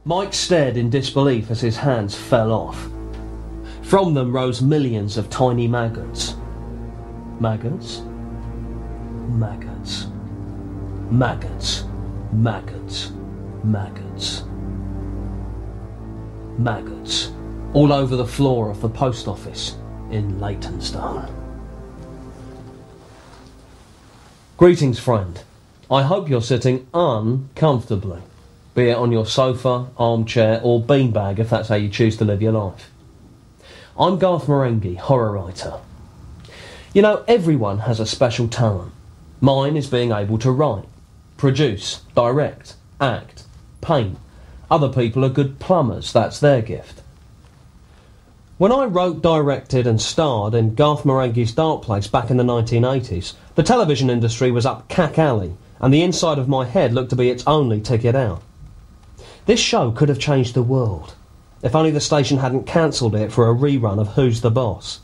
Mike stared in disbelief as his hands fell off. From them rose millions of tiny maggots. Maggots? Maggots. Maggots. Maggots. Maggots. Maggots. All over the floor of the post office in Leytonstone. Greetings, friend. I hope you're sitting uncomfortably, be it on your sofa, armchair or beanbag if that's how you choose to live your life. I'm Garth Marenghi, horror writer. You know, everyone has a special talent. Mine is being able to write, produce, direct, act, paint. Other people are good plumbers, that's their gift. When I wrote, directed and starred in Garth Marenghi's Darkplace back in the 1980s, the television industry was up cack alley, and the inside of my head looked to be its only ticket out. This show could have changed the world, if only the station hadn't cancelled it for a rerun of Who's the Boss.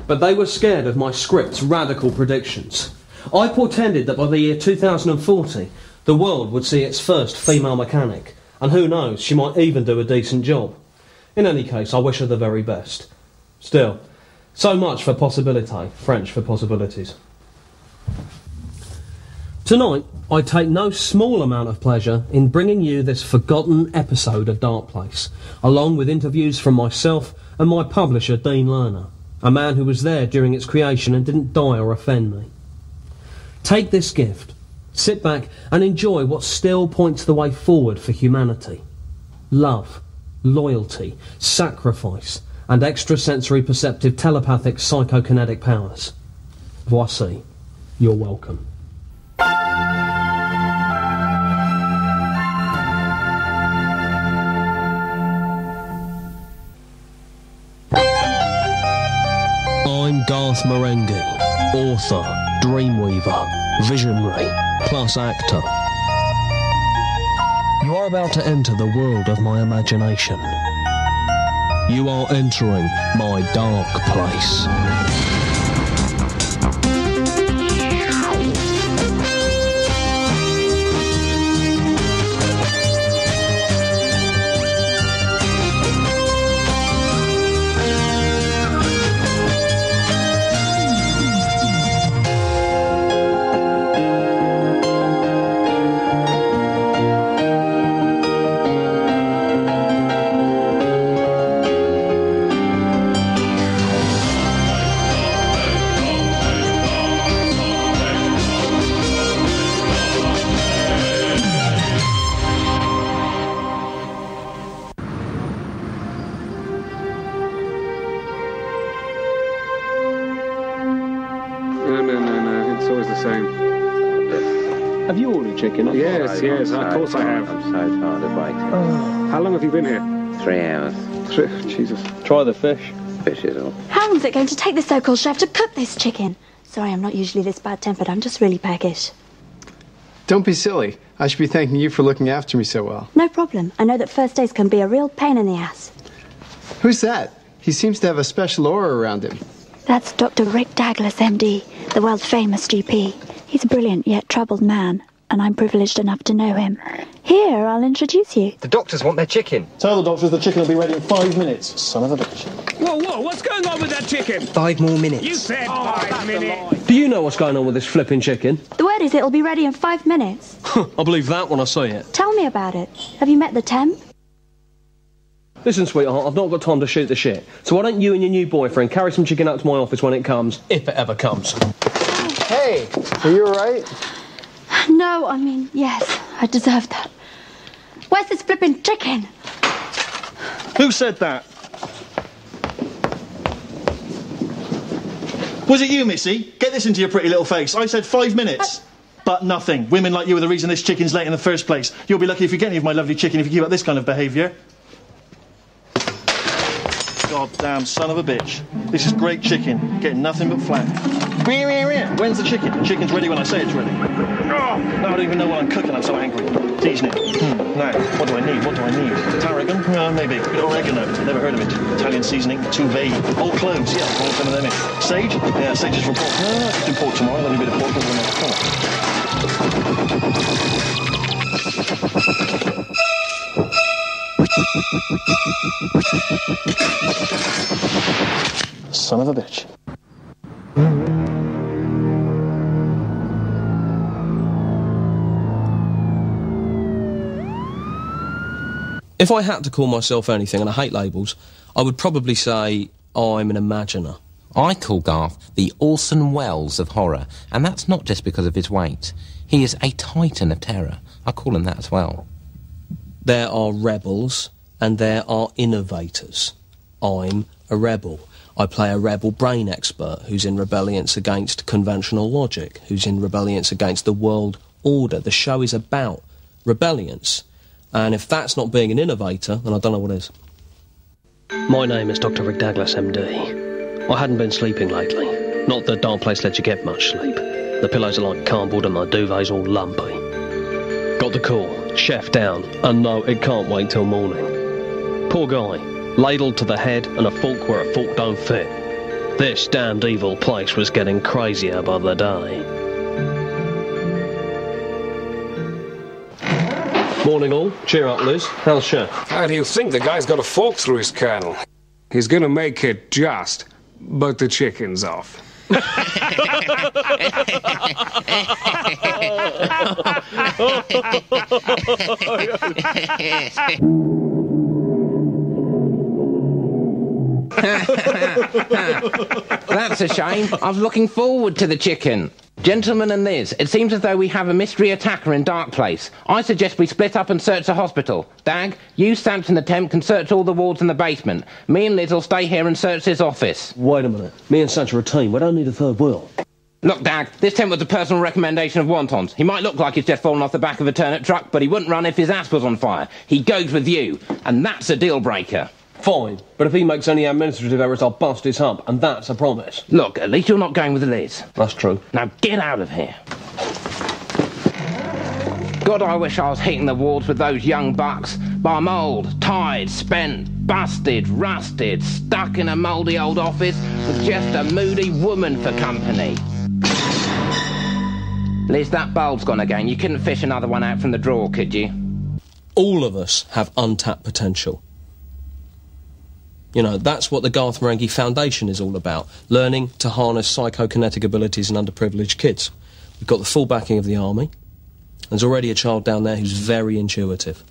But they were scared of my script's radical predictions. I portended that by the year 2040, the world would see its first female mechanic, and who knows, she might even do a decent job. In any case, I wish her the very best. Still, so much for possibilité, French for possibilities. Tonight, I take no small amount of pleasure in bringing you this forgotten episode of Darkplace, along with interviews from myself and my publisher, Dean Lerner, a man who was there during its creation and didn't die or offend me. Take this gift, sit back and enjoy what still points the way forward for humanity. Love, loyalty, sacrifice, and extrasensory perceptive telepathic psychokinetic powers. Voici, you're welcome. I'm Garth Marenghi, author, dreamweaver, visionary, plus actor. You are about to enter the world of my imagination. You are entering my dark place. No, it's always the same. Have you ordered chicken? Yes, of course I have. I'm so tired of waiting. How long have you been here? 3 hours. Jesus. Try the fish. Fish is all. How long is it going to take the so-called chef to cook this chicken? Sorry, I'm not usually this bad-tempered. I'm just really peckish. Don't be silly. I should be thanking you for looking after me so well. No problem. I know that first days can be a real pain in the ass. Who's that? He seems to have a special aura around him. That's Dr. Rick Dagless, MD, the world-famous GP. He's a brilliant yet troubled man, and I'm privileged enough to know him. Here, I'll introduce you. The doctors want their chicken. Tell the doctors the chicken will be ready in 5 minutes, son of a bitch. Whoa, what's going on with that chicken? 5 more minutes. You said 5 minutes. Do you know what's going on with this flipping chicken? The word is it'll be ready in 5 minutes. I'll believe that when I see it. Tell me about it. Have you met the temp? Listen, sweetheart, I've not got time to shoot the shit. So why don't you and your new boyfriend carry some chicken out to my office when it comes, if it ever comes. Hey, are you alright? No, I mean, yes, I deserve that. Where's this flipping chicken? Who said that? Was it you, Missy? Get this into your pretty little face. I said 5 minutes. But nothing. Women like you are the reason this chicken's late in the first place. You'll be lucky if you get any of my lovely chicken if you keep up this kind of behaviour. Goddamn son of a bitch. This is great chicken. Getting nothing but flack. When's the chicken? The chicken's ready when I say it's ready. Oh, I don't even know what I'm cooking. I'm so angry. Seasoning. Now, what do I need? Tarragon? Maybe. A bit of oregano. Never heard of it. Italian seasoning. Too vague. Old cloves. Yeah, I'll some of them in. Sage? Yeah, sage is from pork. I can do pork tomorrow. There'll be a bit of pork over the next Son of a bitch. If I had to call myself anything, and I hate labels, I would probably say I'm an imaginer. I call Garth the Orson Welles of horror, and that's not just because of his weight. He is a titan of terror. I call him that as well. There are rebels, and there are innovators. I'm a rebel. I play a rebel brain expert who's in rebelliance against conventional logic, who's in rebelliance against the world order. The show is about rebelliance. And if that's not being an innovator, then I don't know what is. My name is Dr. Rick Dagless, MD. I hadn't been sleeping lately. Not that Darkplace lets you get much sleep. The pillows are like cardboard and my duvet's all lumpy. Got the call, chef down, and no, it can't wait till morning. Poor guy, ladled to the head and a fork where a fork don't fit. This damned evil place was getting crazier by the day. Morning all. Cheer up, Liz. How's Chef? How do you think the guy's got a fork through his kernel? He's gonna make it just, but the chicken's off. That's a shame. I was looking forward to the chicken. Gentlemen and Liz, it seems as though we have a mystery attacker in Darkplace. I suggest we split up and search the hospital. Dag, you, Samson and Temp can search all the wards in the basement. Me and Liz will stay here and search this office. Wait a minute. Me and Sanch are a team. We don't need a third wheel. Look, Dag, this Temp was a personal recommendation of Wontons. He might look like he's just fallen off the back of a turnip truck, but he wouldn't run if his ass was on fire. He goes with you, and that's a deal breaker. Fine, but if he makes any administrative errors, I'll bust his hump, and that's a promise. Look, at least you're not going with Liz. That's true. Now get out of here. God, I wish I was hitting the wards with those young bucks. But I'm old, tired, spent, busted, rusted, stuck in a mouldy old office with just a moody woman for company. Liz, that bulb's gone again. You couldn't fish another one out from the drawer, could you? All of us have untapped potential. You know, that's what the Garth Marenghi Foundation is all about, learning to harness psychokinetic abilities in underprivileged kids. We've got the full backing of the army. There's already a child down there who's very intuitive.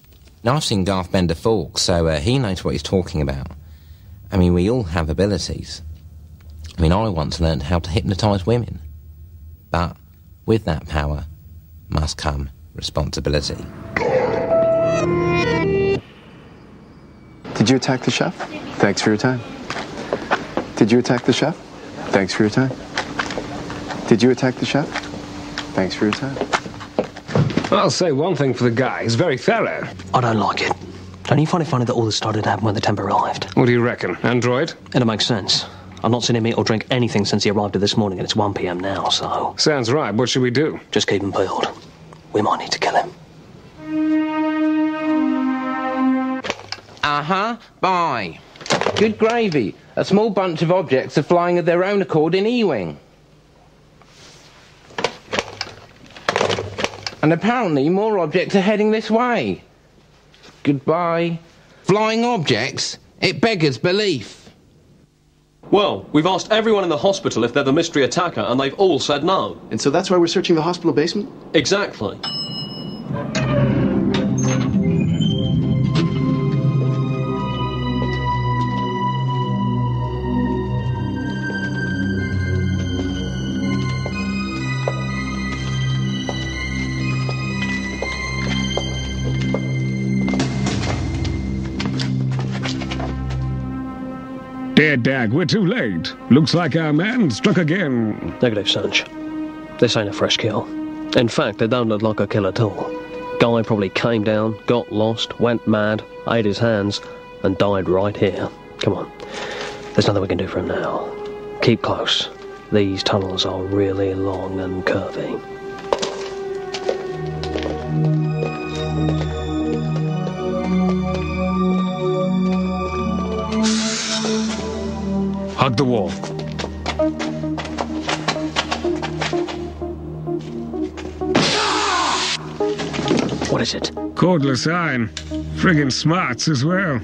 Now, I've seen Garth bend a fork, so he knows what he's talking about. I mean, we all have abilities. I mean, I once learned how to hypnotise women. But with that power must come responsibility. Did you attack the chef? Thanks for your time. Did you attack the chef? Thanks for your time. Did you attack the chef? Thanks for your time. I'll say one thing for the guy. He's very thorough. I don't like it. Don't you find it funny that all this started to happen when the temp arrived? What do you reckon? Android? It makes sense. I've not seen him eat or drink anything since he arrived this morning, and it's 1 p.m. now, so... Sounds right. What should we do? Just keep him peeled. We might need to kill him. Uh-huh, bye. Good gravy. A small bunch of objects are flying of their own accord in E-Wing. And apparently more objects are heading this way. Goodbye. Flying objects? It beggars belief. Well, we've asked everyone in the hospital if they're the mystery attacker, and they've all said no. And so that's why we're searching the hospital basement? Exactly. Dear Dag, we're too late. Looks like our man struck again. Negative, Sanch. This ain't a fresh kill. In fact, they don't look like a kill at all. Guy probably came down, got lost, went mad, ate his hands, and died right here. Come on. There's nothing we can do for him now. Keep close. These tunnels are really long and curvy. Hug the wall. What is it? Cordless iron. Friggin' smarts as well.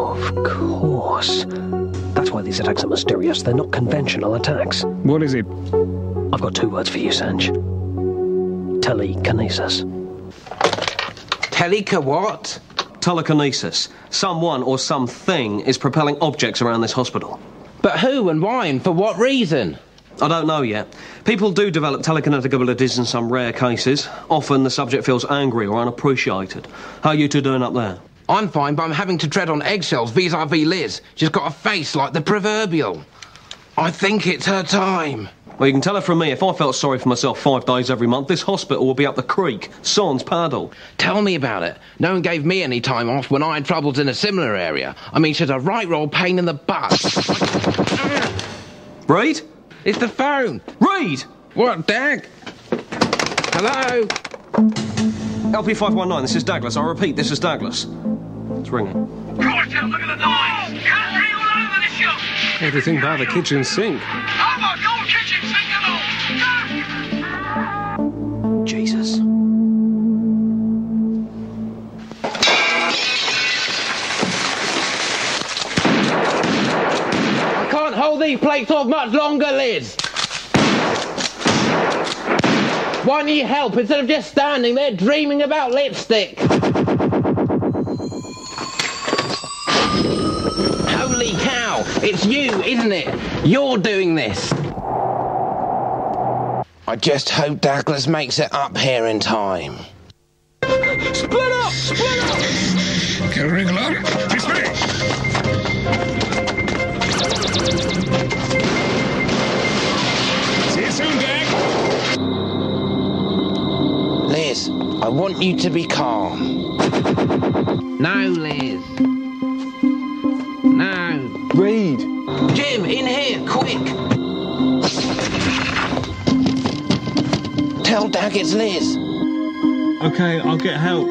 Of course. That's why these attacks are mysterious. They're not conventional attacks. What is it? I've got 2 words for you, Sanj. Telekinesis. Teleka what? Telekinesis. Someone or something is propelling objects around this hospital. But who and why and for what reason? I don't know yet. People do develop telekinetic abilities in some rare cases. Often the subject feels angry or unappreciated. How are you two doing up there? I'm fine, but I'm having to tread on eggshells vis-à-vis Liz. She's got a face like the proverbial. I think it's her time. Well, you can tell her from me, if I felt sorry for myself 5 days every month, this hospital will be up the creek, sans paddle. Tell me about it. No one gave me any time off when I had troubles in a similar area. I mean, she's a right roll pain in the butt. Reed? It's the phone. Reed! What, Dag? Hello? LP519, this is Dagless. I repeat, this is Dagless. It's ringing. Christ, look at the noise! Country all over the shop! Everything by the kitchen sink. Oh my God, kitchen sink and all! Jesus. I can't hold these plates off much longer, Liz. Why don't you help instead of just standing there dreaming about lipstick? Holy cow! It's you, isn't it? You're doing this. I just hope Dagless makes it up here in time. Split up! Split up! Can I ring along? It's me. See you soon, Dag. Liz, I want you to be calm. No, Liz. No. Reed! Jim, in here, quick! Tell Dag it's Liz. Okay, I'll get help.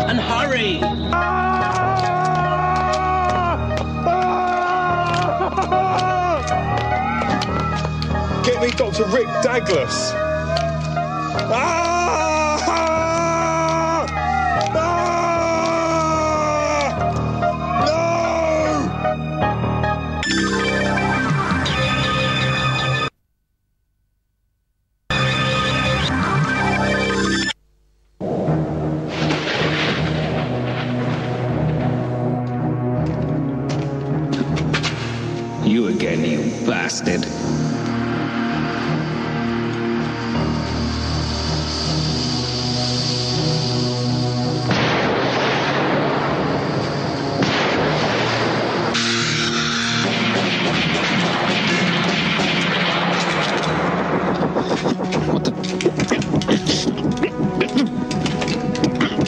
And hurry! Get me Dr. Rick Dagless. You again, you bastard. What the...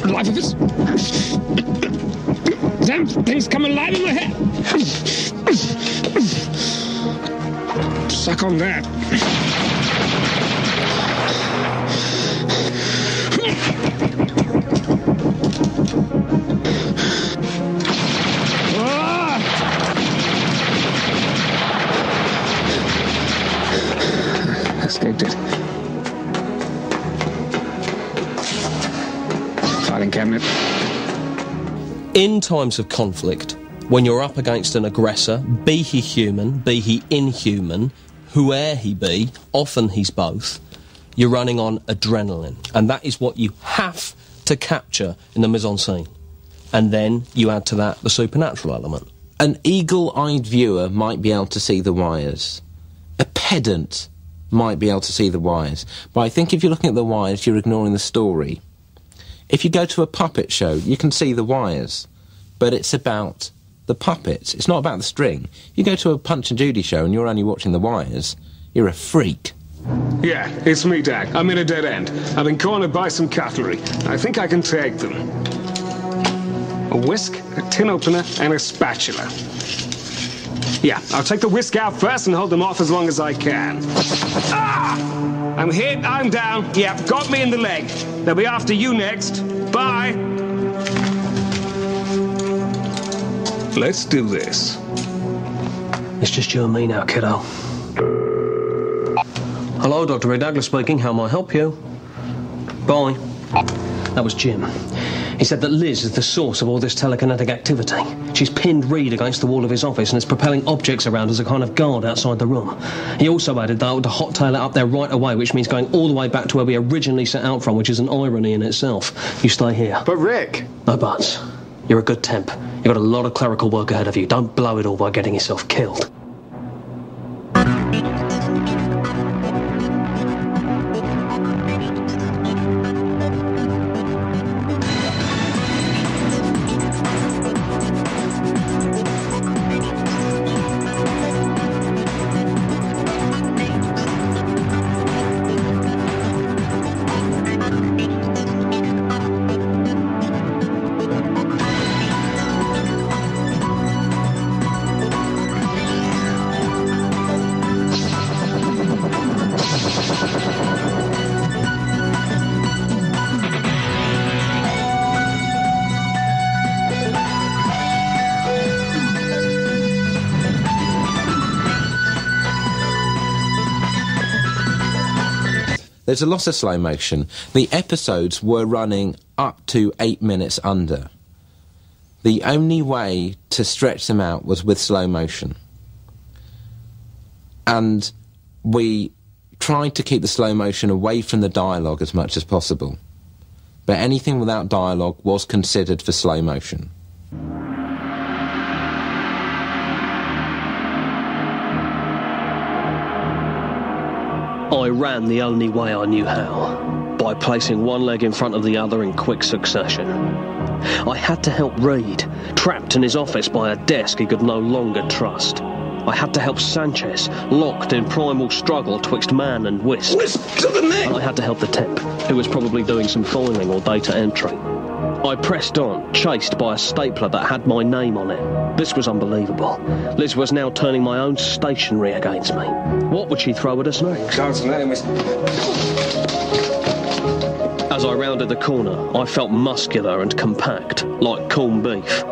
Life of us? Damn things come alive in my head. Suck on that. Escaped it. Filing cabinet. In times of conflict, when you're up against an aggressor, be he human, be he inhuman, whoe'er he be, often he's both, you're running on adrenaline. And that is what you have to capture in the mise-en-scene. And then you add to that the supernatural element. An eagle-eyed viewer might be able to see the wires. A pedant might be able to see the wires. But I think if you're looking at the wires, you're ignoring the story. If you go to a puppet show, you can see the wires. But it's about the puppets. It's not about the string. You go to a Punch and Judy show and you're only watching the wires, you're a freak. Yeah, it's me, Dag. I'm in a dead end. I've been cornered by some cutlery. I think I can take them. A whisk, a tin opener, and a spatula. Yeah, I'll take the whisk out first and hold them off as long as I can. Ah! I'm hit, I'm down. Yeah, got me in the leg. They'll be after you next. Bye. Let's do this. It's just you and me now, kiddo. Hello, Dr. Rick Dagless speaking. How may I help you? Bye. That was Jim. He said that Liz is the source of all this telekinetic activity. She's pinned Reed against the wall of his office and is propelling objects around as a kind of guard outside the room. He also added that I would hot tail it up there right away, which means going all the way back to where we originally set out from, which is an irony in itself. You stay here. But Rick! No buts. You're a good temp. You've got a lot of clerical work ahead of you. Don't blow it all by getting yourself killed. There's a lot of slow motion. The episodes were running up to 8 minutes under. The only way to stretch them out was with slow motion. And we tried to keep the slow motion away from the dialogue as much as possible. But anything without dialogue was considered for slow motion. I ran the only way I knew how, by placing one leg in front of the other in quick succession. I had to help Reed, trapped in his office by a desk he could no longer trust. I had to help Sanchez, locked in primal struggle twixt man and wisp. Wisp to the neck! And I had to help the temp, who was probably doing some filing or data entry. I pressed on, chased by a stapler that had my name on it. This was unbelievable. Liz was now turning my own stationery against me. What would she throw at us next? Garth's name is... As I rounded the corner, I felt muscular and compact, like corned beef.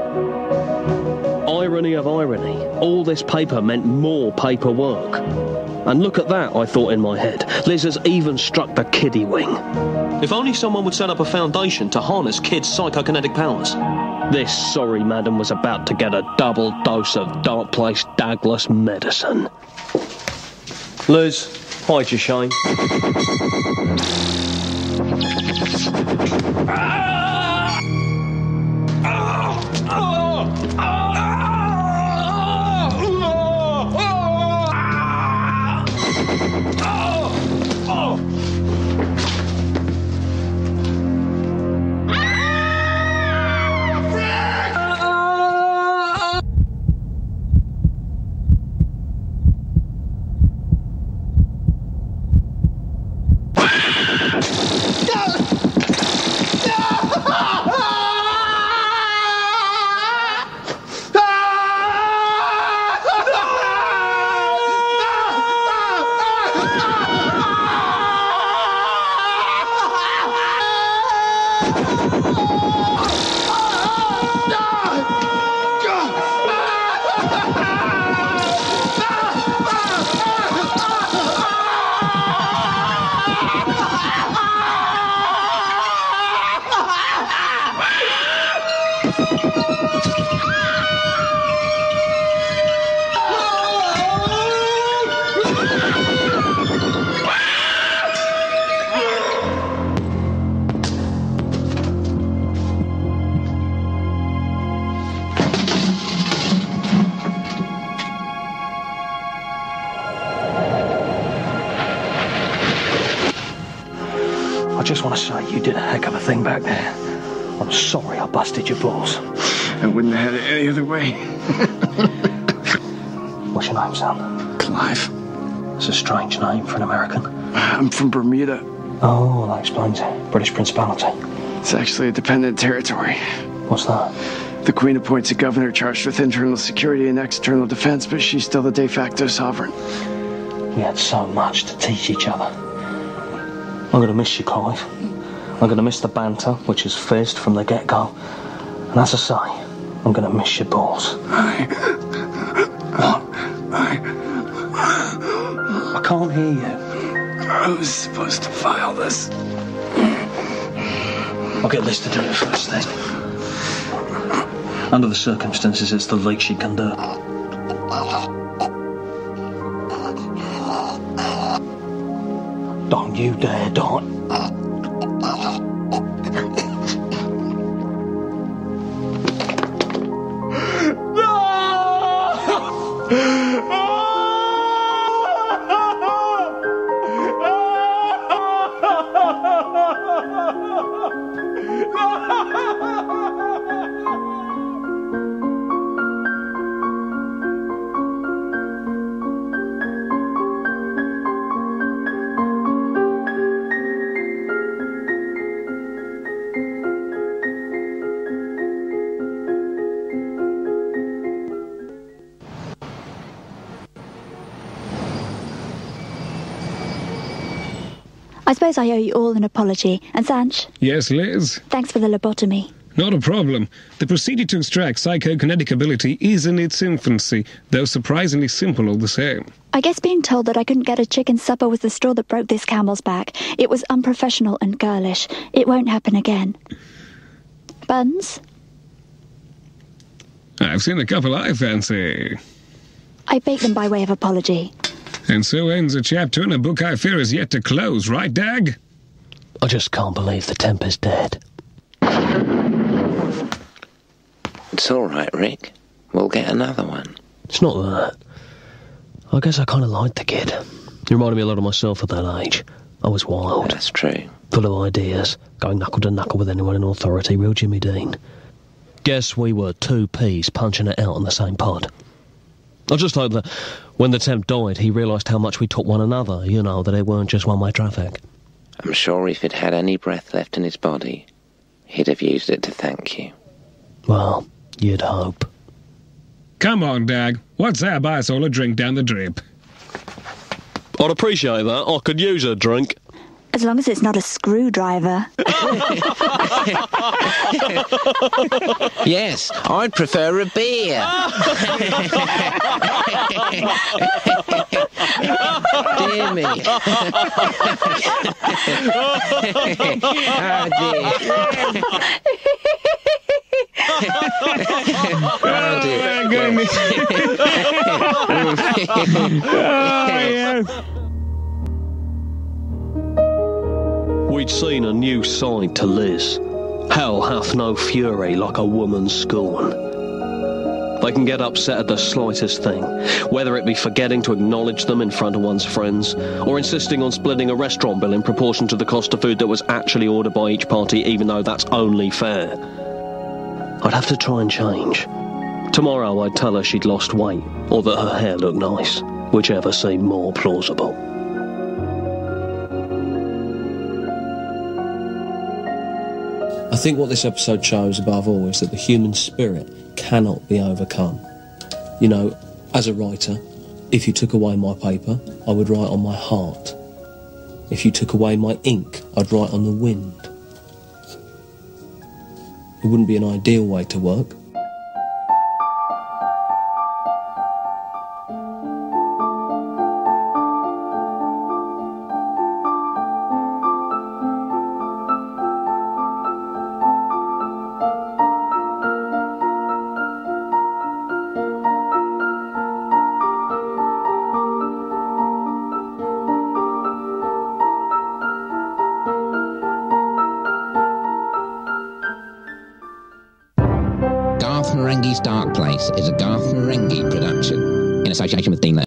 Irony of irony, all this paper meant more paperwork. And look at that, I thought in my head. Liz has even struck the kiddie wing. If only someone would set up a foundation to harness kids' psychokinetic powers. This sorry madam was about to get a double dose of Darkplace Dagless medicine. Liz, hide your shame. I just want to say you did a heck of a thing back there. I'm sorry I busted your balls. I wouldn't have had it any other way. What's your name, son? Clive. It's a strange name for an American. I'm from Bermuda. Oh, that explains it. British Principality. It's actually a dependent territory. What's that? The Queen appoints a governor charged with internal security and external defense, but she's still the de facto sovereign. We had so much to teach each other. I'm going to miss you, Clive. I'm going to miss the banter, which is fizzed from the get-go. And as I say, I'm gonna miss your balls. What? I can't hear you. I was supposed to file this. I'll get Liz to do it first thing. Under the circumstances, it's the least she can do. Don't you dare, don't. I suppose I owe you all an apology. And Sanch? Yes, Liz? Thanks for the lobotomy. Not a problem. The procedure to extract psychokinetic ability is in its infancy, though surprisingly simple all the same. I guess being told that I couldn't get a chicken supper was the straw that broke this camel's back. It was unprofessional and girlish. It won't happen again. Buns? I've seen a couple I fancy. I baked them by way of apology. And so ends a chapter in a book I fear is yet to close, right, Dag? I just can't believe the temp is dead. It's all right, Rick. We'll get another one. It's not that. I guess I kind of liked the kid. He reminded me a lot of myself at that age. I was wild. That's true. Full of ideas, going knuckle to knuckle with anyone in authority, real Jimmy Dean. Guess we were two peas punching it out on the same pod. I just hope that when the temp died, he realised how much we taught one another, you know, that it weren't just one-way traffic. I'm sure if he'd had any breath left in his body, he'd have used it to thank you. Well, you'd hope. Come on, Dag. What's that? Buy us all a drink down the drip. I'd appreciate that. I could use a drink. As long as it's not a screwdriver. Yes, I'd prefer a beer. Dear me. Oh, dear. Oh, dear. Goodness. Oh, yes. We'd seen a new side to Liz. Hell hath no fury like a woman's scorn. They can get upset at the slightest thing, whether it be forgetting to acknowledge them in front of one's friends, or insisting on splitting a restaurant bill in proportion to the cost of food that was actually ordered by each party, even though that's only fair. I'd have to try and change. Tomorrow I'd tell her she'd lost weight, or that her hair looked nice, whichever seemed more plausible. I think what this episode shows above all is that the human spirit cannot be overcome. You know, as a writer, if you took away my paper, I would write on my heart. If you took away my ink, I'd write on the wind. It wouldn't be an ideal way to work. Marenghi's Darkplace is a Garth Marenghi production in association with Dagless.